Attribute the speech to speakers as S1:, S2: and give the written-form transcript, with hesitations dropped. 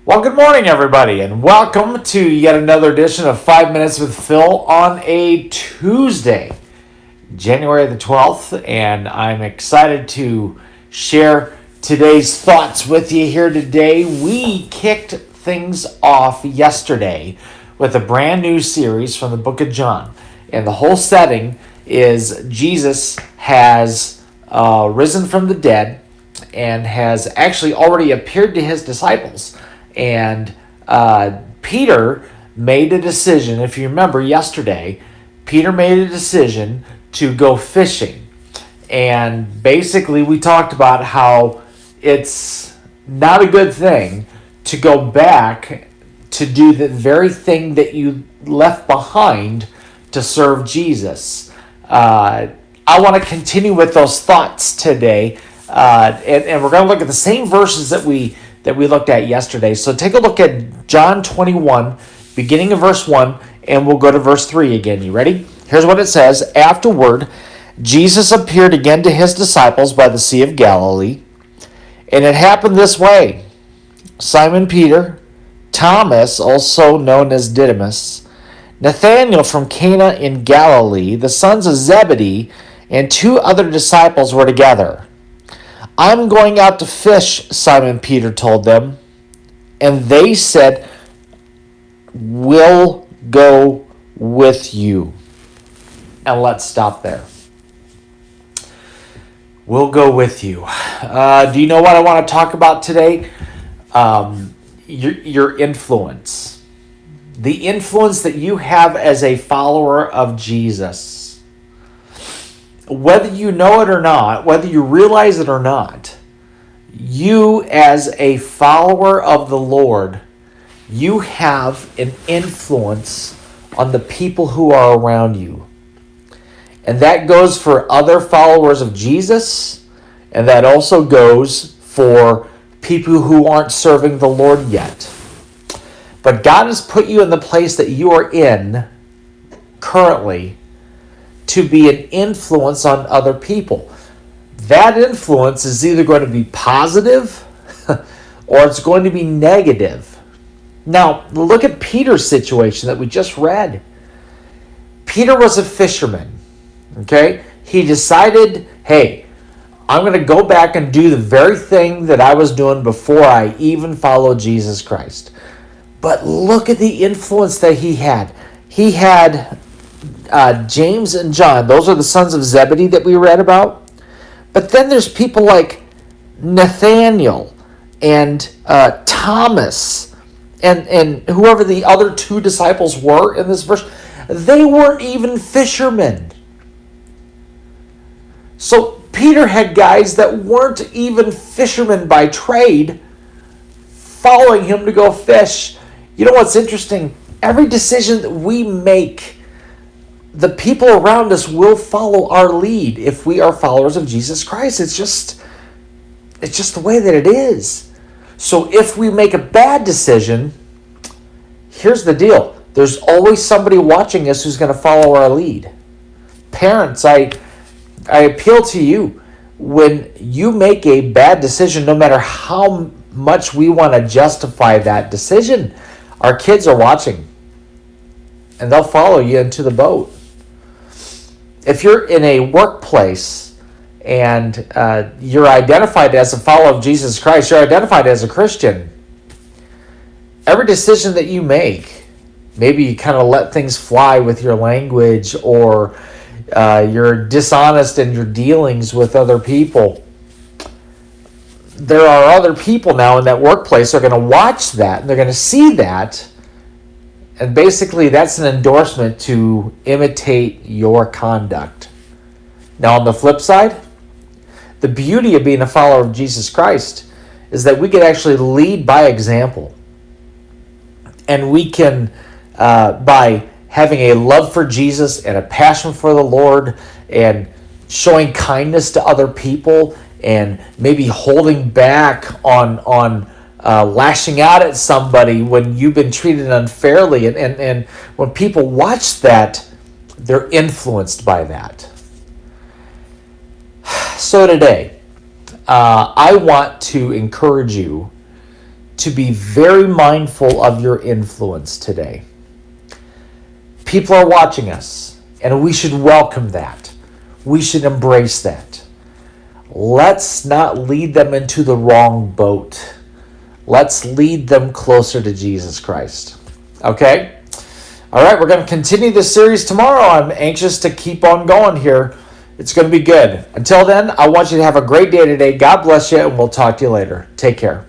S1: Well, good morning, everybody, and welcome to yet another edition of 5 Minutes with Phil on a Tuesday, January the 12th, and I'm excited to share today's thoughts with you here today. We kicked things off yesterday with a brand new series from the book of John, and the whole setting is Jesus has risen from the dead and has actually already appeared to his disciples. And Peter made a decision. If you remember yesterday, Peter made a decision to go fishing. And basically, we talked about how it's not a good thing to go back to do the very thing that you left behind to serve Jesus. I want to continue with those thoughts today. And we're going to look at the same verses that we looked at yesterday. So take a look at John 21, beginning of verse 1, and we'll go to verse 3 again. You ready? Here's what it says. Afterward, Jesus appeared again to his disciples by the Sea of Galilee, and it happened this way. Simon Peter, Thomas, also known as Didymus, Nathanael from Cana in Galilee, the sons of Zebedee, and two other disciples were together. I'm going out to fish, Simon Peter told them. And they said, we'll go with you. And let's stop there. We'll go with you. Do you know what I want to talk about today? Your influence. The influence that you have as a follower of Jesus. Whether you know it or not, whether you realize it or not, you as a follower of the Lord, you have an influence on the people who are around you. And that goes for other followers of Jesus, and that also goes for people who aren't serving the Lord yet. But God has put you in the place that you are in currently to be an influence on other people. That influence is either going to be positive or it's going to be negative. Now, look at Peter's situation that we just read. Peter was a fisherman, okay? He decided, hey, I'm going to go back and do the very thing that I was doing before I even followed Jesus Christ. But look at the influence that he had. He had James and John. Those are the sons of Zebedee that we read about. But then there's people like Nathanael and Thomas and whoever the other two disciples were in this verse. They weren't even fishermen. So Peter had guys that weren't even fishermen by trade following him to go fish. You know what's interesting? Every decision that we make, the people around us will follow our lead if we are followers of Jesus Christ. It's just the way that it is. So if we make a bad decision, here's the deal. There's always somebody watching us who's going to follow our lead. Parents, I appeal to you. When you make a bad decision, no matter how much we want to justify that decision, our kids are watching. And they'll follow you into the boat. If you're in a workplace and you're identified as a follower of Jesus Christ, you're identified as a Christian, every decision that you make, maybe you kind of let things fly with your language or you're dishonest in your dealings with other people. There are other people now in that workplace that are going to watch that and they're going to see that. And basically, that's an endorsement to imitate your conduct. Now, on the flip side, the beauty of being a follower of Jesus Christ is that we can actually lead by example. And we can, by having a love for Jesus and a passion for the Lord and showing kindness to other people and maybe holding back on lashing out at somebody when you've been treated unfairly. And when people watch that, they're influenced by that. So today, I want to encourage you to be very mindful of your influence today. People are watching us, and we should welcome that. We should embrace that. Let's not lead them into the wrong boat. Let's lead them closer to Jesus Christ. Okay? All right, we're going to continue this series tomorrow. I'm anxious to keep on going here. It's going to be good. Until then, I want you to have a great day today. God bless you, and we'll talk to you later. Take care.